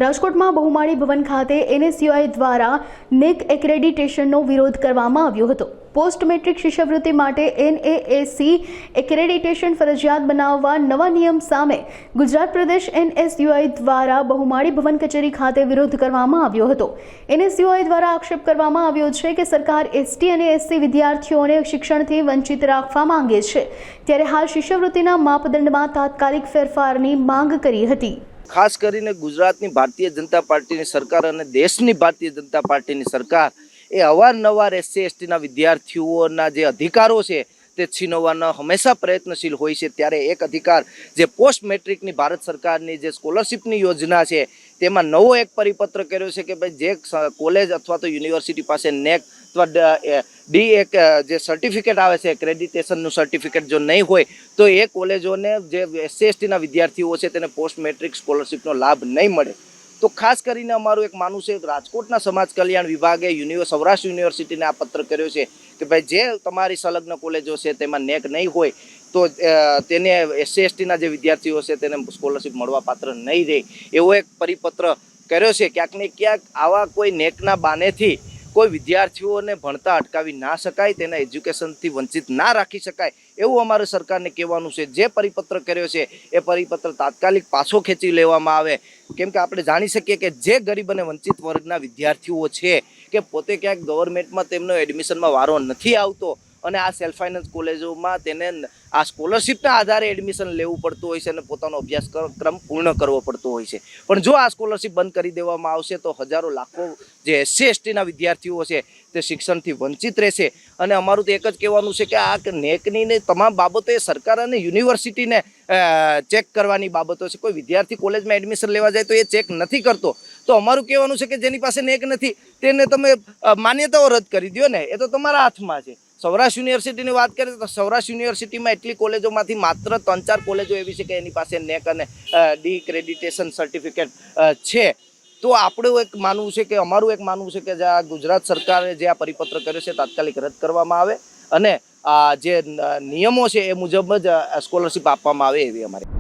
રાજકોટમાં બહુમાળી ભવન ખાતે NSUI દ્વારા NEC એક્રેડિટેશનનો વિરોધ કરવામાં આવ્યો હતો। પોસ્ટ મેટ્રિક શિષ્યવૃત્તિ માટે NAAC એક્રેડિટેશન ફરજિયાત બનાવવા નવા નિયમ સામે ગુજરાત પ્રદેશ NSUI દ્વારા બહુમાળી ભવન કચેરી ખાતે વિરોધ કરવામાં આવ્યો હતો। NSUI દ્વારા આક્ષેપ કરવામાં આવ્યો છે કે સરકાર ST અને SC વિદ્યાર્થીઓને શિક્ષણથી વંચિત રાખવા માંગે છે, ત્યારે હાલ શિષ્યવૃત્તિના માપદંડમાં તાત્કાલિક ફેરફારની માંગ કરી હતી। ખાસ કરીને ગુજરાતની ભારતીય જનતા પાર્ટીની સરકાર અને દેશની ભારતીય જનતા પાર્ટીની સરકાર એ અવારનવાર SC STના વિદ્યાર્થીઓના જે અધિકારો છે તે છીનવવાનો હંમેશા પ્રયત્નશીલ હોય છે। ત્યારે એક અધિકાર જે પોસ્ટ મેટ્રિકની ભારત સરકારની જે સ્કોલરશિપની યોજના છે તેમાં નવો એક પરિપત્ર કર્યો છે કે ભાઈ જે કોલેજ અથવા તો યુનિવર્સિટી પાસે NEC અથવા ડી એક જે સર્ટિફિકેટ આવે છે એક્રેડિટેશનનું સર્ટિફિકેટ જો નહીં હોય તો એ કોલેજોને જે SC STના વિદ્યાર્થીઓ છે તેને પોસ્ટ મેટ્રિક સ્કોલરશિપનો લાભ નહીં મળે। તો ખાસ કરીને અમારું એક માનવું છે રાજકોટના સમાજ કલ્યાણ વિભાગે સૌરાષ્ટ્ર યુનિવર્સિટીને આ પત્ર કર્યો છે કે ભાઈ જે તમારી સંલગ્ન કોલેજો છે તેમાં NEC નહીં હોય તો તેને SC STના જે વિદ્યાર્થીઓ છે તેને સ્કોલરશિપ મળવા પાત્ર નહીં રહે એવો એક પરિપત્ર કર્યો છે। ક્યાંક ને ક્યાંક આવા કોઈ NECના બાનેથી કોઈ વિદ્યાર્થીઓને ભણતા અટકાવી ના શકાય, તેના એજ્યુકેશનથી વંચિત ના રાખી શકાય એવું અમારે સરકારને કહેવાનું છે। જે પરિપત્ર કર્યો છે એ પરિપત્ર તાત્કાલિક પાછો ખેંચી લેવામાં આવે, કેમ કે આપણે જાણી શકીએ કે જે ગરીબ અને વંચિત વર્ગના વિદ્યાર્થીઓ છે કે પોતે ક્યાંક ગવર્મેન્ટમાં તેમનો એડમિશનમાં વારો નથી આવતો અને આ સેલ્ફ ફાઇનાન્સ કોલેજોમાં તેને આ સ્કોલરશિપના આધારે એડમિશન લેવું પડતું હોય છે અને પોતાનો અભ્યાસક્રમ પૂર્ણ કરવો પડતો હોય છે। પણ જો આ સ્કોલરશિપ બંધ કરી દેવામાં આવશે તો હજારો લાખો જે SC STના વિદ્યાર્થીઓ છે તે શિક્ષણથી વંચિત રહેશે। અને અમારું તો એક જ કહેવાનું છે કે આ NECની તમામ બાબતો એ સરકાર અને યુનિવર્સિટીને ચેક કરવાની બાબતો છે। કોઈ વિદ્યાર્થી કોલેજમાં એડમિશન લેવા જાય તો એ ચેક નથી કરતો, તો અમારું કહેવાનું છે કે જેની પાસે NEC નથી તેને તમે માન્યતાઓ રદ કરી દો ને, એ તો તમારા હાથમાં છે। સૌરાષ્ટ્ર યુનિવર્સિટીની વાત કરીએ તો સૌરાષ્ટ્ર યુનિવર્સિટીમાં એટલી કોલેજોમાંથી માત્ર 3-4 કોલેજો એવી છે કે એની પાસે NEC અને ડી ક્રેડિટેશન સર્ટિફિકેટ છે। તો આપણું એક માનવું છે કે અમારું એક માનવું છે કે જે આ ગુજરાત સરકારે જે આ પરિપત્ર કર્યો છે તાત્કાલિક રદ કરવામાં આવે અને જે નિયમો છે એ મુજબ જ સ્કોલરશિપ આપવામાં આવે એવી અમારી